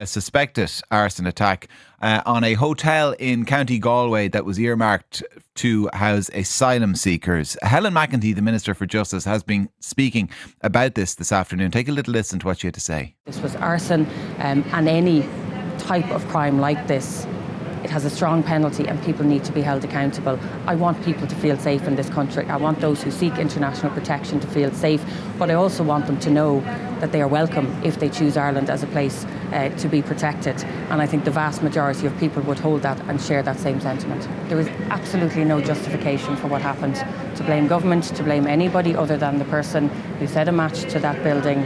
A suspected arson attack on a hotel in County Galway that was earmarked to house asylum seekers. Helen McEntee, the Minister for Justice, has been speaking about this afternoon. Take a little listen to what she had to say. This was arson, and any type of crime like this, it has a strong penalty and people need to be held accountable. I want people to feel safe in this country. I want those who seek international protection to feel safe, but I also want them to know that they are welcome if they choose Ireland as a place to be protected. And I think the vast majority of people would hold that and share that same sentiment. There is absolutely no justification for what happened. To blame government, to blame anybody other than the person who set a match to that building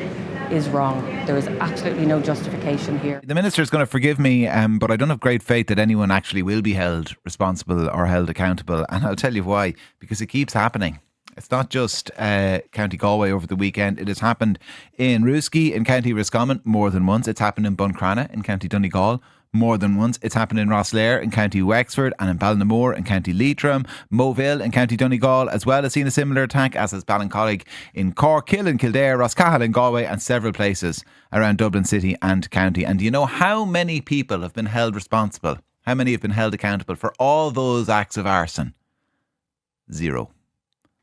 is wrong. There is absolutely no justification here. The Minister is going to forgive me, but I don't have great faith that anyone actually will be held responsible or held accountable. And I'll tell you why. Because it keeps happening. It's not just County Galway over the weekend. It has happened in Rooskey in County Roscommon more than once. It's happened in Buncrana in County Donegal more than once. It's happened in Rosslare in County Wexford and in Ballinamore in County Leitrim, Moville in County Donegal as well has seen a similar attack, as has Ballincollig in Cork, Kill in Kildare, Roscahill in Galway and several places around Dublin City and County. And do you know how many people have been held responsible? How many have been held accountable for all those acts of arson? Zero.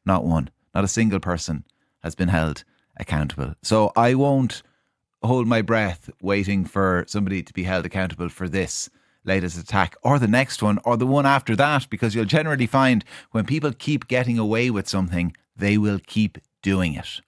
Not one. Not a single person has been held accountable. So I won't hold my breath waiting for somebody to be held accountable for this latest attack or the next one or the one after that, because you'll generally find when people keep getting away with something, they will keep doing it.